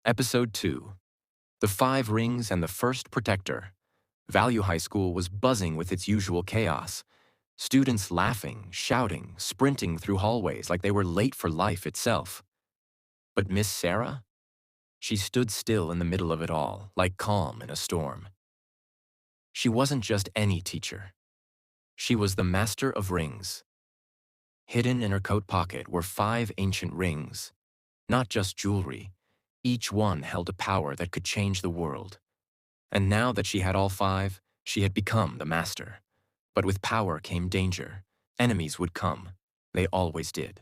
Episode 2. The Five Rings and the First Protector. Value High School was buzzing with its usual chaos. Students laughing, shouting, sprinting through hallways like they were late for life itself. But Miss Sarah? She stood still in the middle of it all, like calm in a storm. She wasn't just any teacher. She was the Master of Rings. Hidden in her coat pocket were 5 ancient rings. Not just jewelry. Each one held a power that could change the world. And now that she had all 5, she had become the master. But with power came danger. Enemies would come. They always did.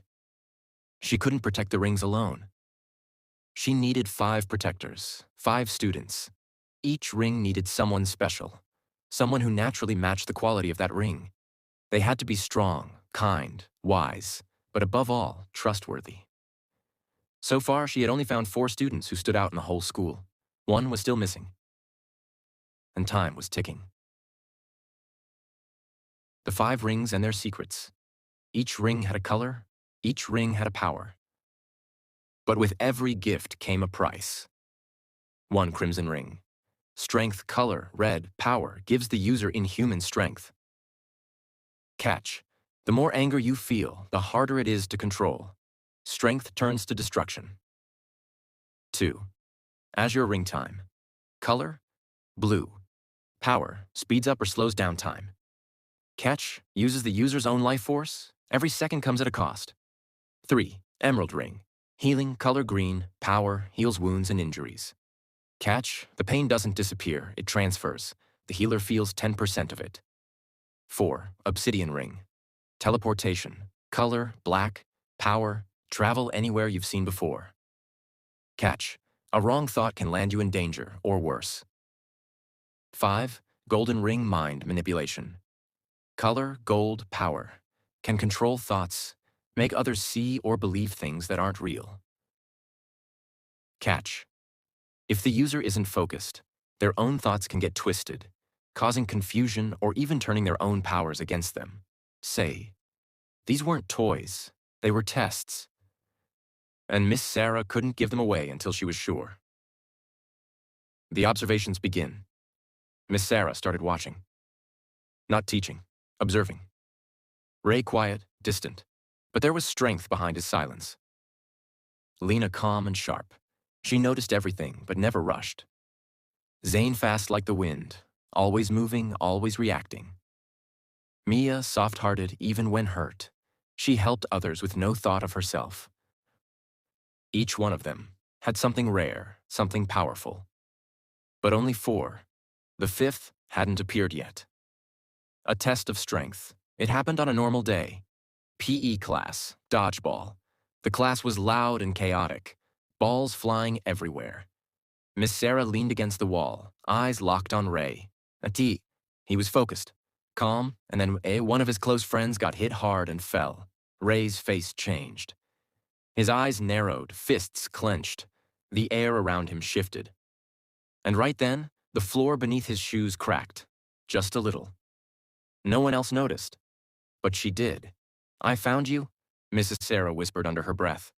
She couldn't protect the rings alone. She needed 5 protectors, 5 students. Each ring needed someone special, someone who naturally matched the quality of that ring. They had to be strong, kind, wise, but above all, trustworthy. So far, she had only found 4 students who stood out in the whole school. 1 was still missing. And time was ticking. The 5 rings and their secrets. Each ring had a color, each ring had a power. But with every gift came a price. 1 crimson ring. Strength, color, red, power gives the user inhuman strength. Catch. The more anger you feel, the harder it is to control. Strength turns to destruction. 2. Azure ring time. Color, blue. Power, speeds up or slows down time. Catch, uses the user's own life force. Every second comes at a cost. 3. Emerald ring. Healing, color green, power, heals wounds and injuries. Catch, the pain doesn't disappear, it transfers. The healer feels 10% of it. 4. Obsidian ring. Teleportation. Color, black, power, travel anywhere you've seen before. Catch, a wrong thought can land you in danger, or worse. 5. Golden ring mind manipulation. Color, gold, power. Can control thoughts, make others see or believe things that aren't real. Catch. If the user isn't focused, their own thoughts can get twisted, causing confusion or even turning their own powers against them. Say, these weren't toys, they were tests. And Miss Sarah couldn't give them away until she was sure. The observations begin. Miss Sarah started watching. Not teaching, observing. Ray quiet, distant, but there was strength behind his silence. Lena calm and sharp. She noticed everything, but never rushed. Zane fast like the wind, always moving, always reacting. Mia soft-hearted even when hurt. She helped others with no thought of herself. Each one of them had something rare, something powerful. But only 4. The 5th hadn't appeared yet. A test of strength. It happened on a normal day. PE class, dodgeball. The class was loud and chaotic, balls flying everywhere. Miss Sarah leaned against the wall, eyes locked on Ray. He was focused, calm, and then one of his close friends got hit hard and fell. Ray's face changed. His eyes narrowed, fists clenched. The air around him shifted. And right then, the floor beneath his shoes cracked. Just a little. No one else noticed. But she did. I found you, Mrs. Sarah whispered under her breath.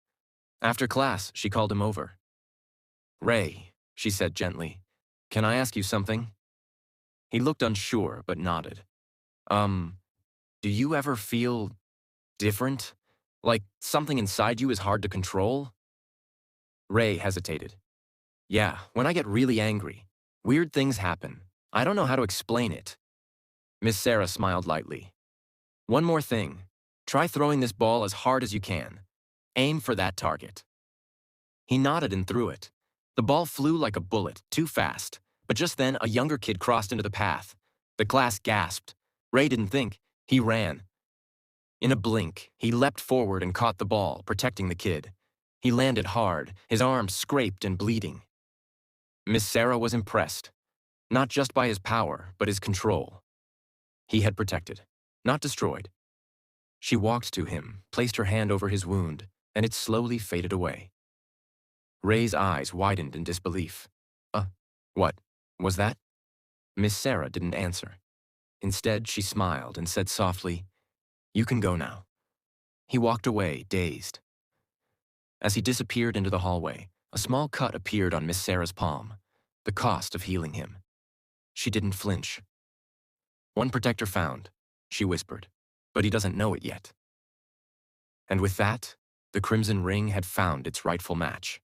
After class, she called him over. Ray, she said gently, can I ask you something? He looked unsure, but nodded. Do you ever feel different? Like something inside you is hard to control? Ray hesitated. Yeah, when I get really angry, weird things happen. I don't know how to explain it. Miss Sarah smiled lightly. One more thing. Try throwing this ball as hard as you can. Aim for that target. He nodded and threw it. The ball flew like a bullet, too fast. But just then, a younger kid crossed into the path. The class gasped. Ray didn't think. He ran. In a blink, he leapt forward and caught the ball, protecting the kid. He landed hard, his arms scraped and bleeding. Miss Sarah was impressed, not just by his power, but his control. He had protected, not destroyed. She walked to him, placed her hand over his wound, and it slowly faded away. Ray's eyes widened in disbelief. What was that? Miss Sarah didn't answer. Instead, she smiled and said softly, You can go now. He walked away, dazed. As he disappeared into the hallway, A small cut appeared on Miss Sarah's palm, the cost of healing him. She didn't flinch. "One protector found," she whispered, "but he doesn't know it yet." And with that, the crimson ring had found its rightful match.